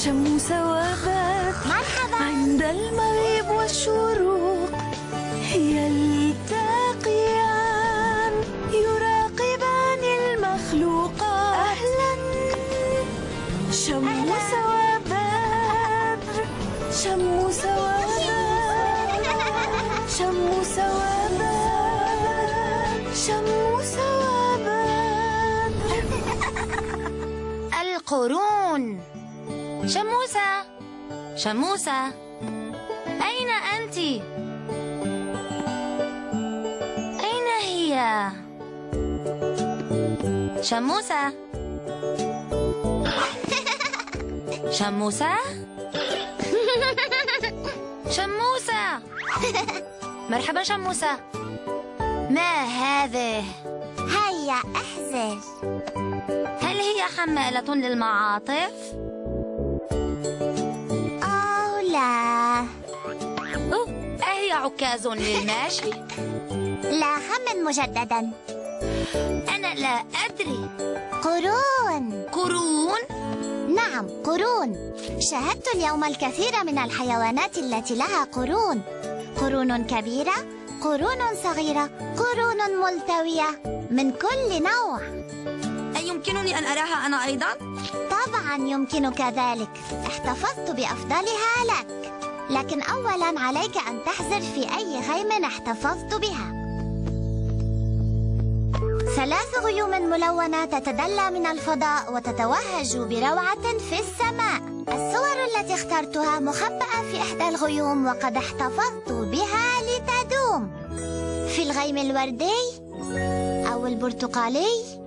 شموسة وبدر مرحبا. عند المغيب والشروق يلتقيان يراقبان المخلوقات. أهلا شموسة وبدر، شموسة وبدر، شموسة وبدر، شموسة وبدر. القرون. شموسة، شموسة، أين أنت؟ أين هي؟ شموسة، شموسة، شموسة. مرحبا شموسة. ما هذه؟ هيا احذر. هل هي حمالة للمعاطف؟ أو لا. أهي عكاز للماشي؟ لا، خمن مجددا. أنا لا أدري. قرون. قرون؟ نعم، قرون. شاهدت اليوم الكثير من الحيوانات التي لها قرون. قرون كبيرة، قرون صغيرة، قرون ملتوية، من كل نوع. أيمكنني أن أراها أنا أيضا؟ طبعا يمكنك ذلك. احتفظت بأفضلها لك، لكن أولا عليك أن تحذر في أي خيم احتفظت بها. 3 غيوم ملونة تتدلى من الفضاء وتتوهج بروعة في السماء. الصور التي اخترتها مخبأة في إحدى الغيوم، وقد احتفظت بها لتدوم. في الغيم الوردي أو البرتقالي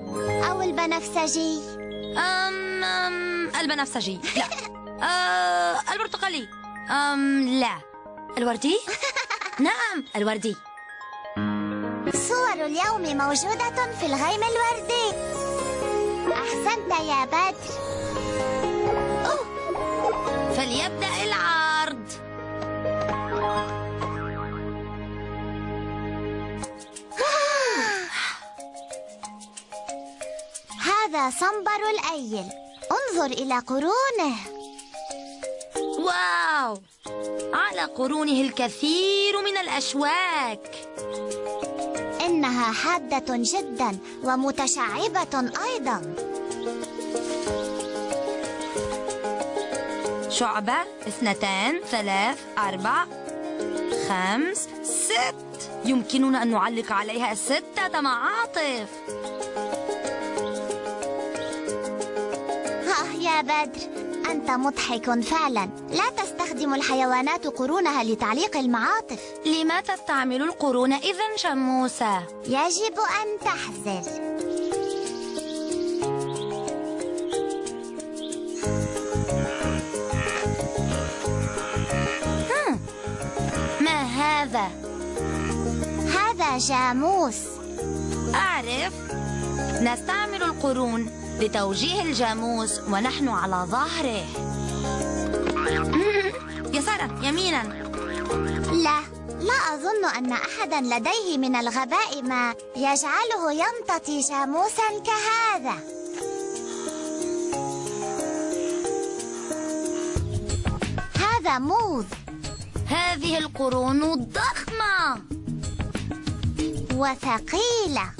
أو البنفسجي؟ البنفسجي لا. البرتقالي لا. الوردي؟ نعم الوردي. صور اليوم موجودة في الغيم الوردي. أحسنت يا بدر. فليبدأ العرض. هذا صنبر الأيل. انظر إلى قرونه. واو، على قرونه الكثير من الأشواك. إنها حادة جدا ومتشعبة أيضا. شعبة، 2، 3، 4، 5، 6. يمكننا أن نعلق عليها 6 معاطف. يا بدر، أنت مضحك فعلا. لا تستخدم الحيوانات قرونها لتعليق المعاطف. لما تستعمل القرون إذن شموسة؟ يجب أن تحذر. ما هذا؟ هذا جاموس. أعرف. نستعمل القرون لتوجيه الجاموس ونحن على ظهره. يسارا، يمينا. لا أظن أن أحدا لديه من الغباء ما يجعله يمتطي جاموسا كهذا. هذا موز. هذه القرون ضخمة وثقيلة.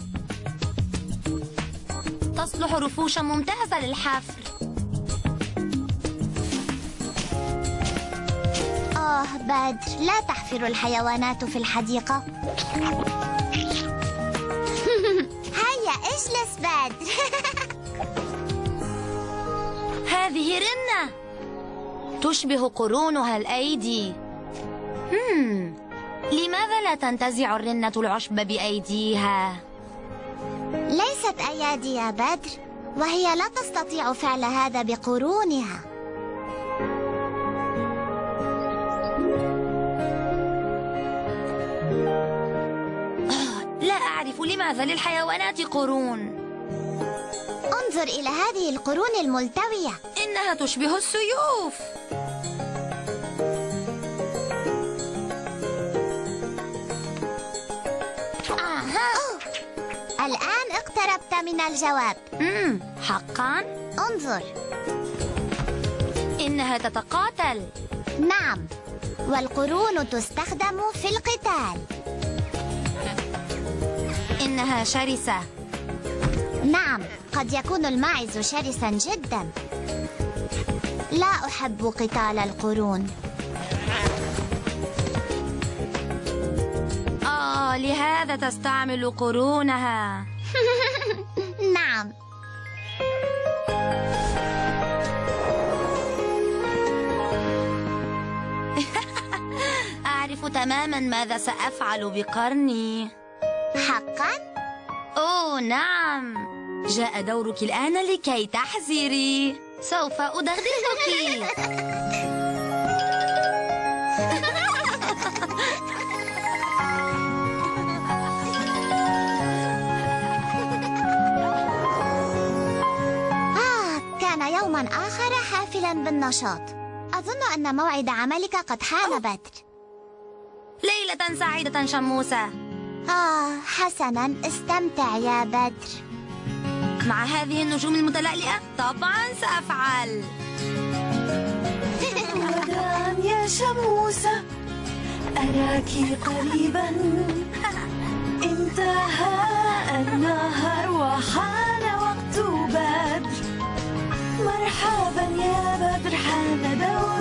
تصلح رفوشا ممتازة للحفر. بدر، لا تحفر الحيوانات في الحديقة. هيا اجلس بدر. هذه رنة تشبه قرونها الأيدي. لماذا لا تنتزع الرنة العشب بأيديها؟ ليست أيادي يا بدر، وهي لا تستطيع فعل هذا بقرونها. لا أعرف لماذا للحيوانات قرون. انظر إلى هذه القرون الملتوية. إنها تشبه السيوف. الآن اقتربت من الجواب. حقا؟ انظر. إنها تتقاتل. نعم، والقرون تستخدم في القتال. إنها شرسة. نعم، قد يكون الماعز شرسا جدا. لا أحب قتال القرون. لهذا تستعمل قرونها. نعم. أعرف تماما ماذا سأفعل بقرني. حقا؟ أوه نعم، جاء دورك الآن لكي تحذري. سوف أدغدغك. كان يوما آخر حافلا بالنشاط. أظن أن موعد عملك قد حان بدر. ليلة سعيدة شموسة. حسنا، استمتع يا بدر. مع هذه النجوم المتلألئة طبعا سأفعل. وداعا يا شموسة، أراك قريبا. انتهى النهار وحان وقت بدر. مرحبا يا بدر، حان دور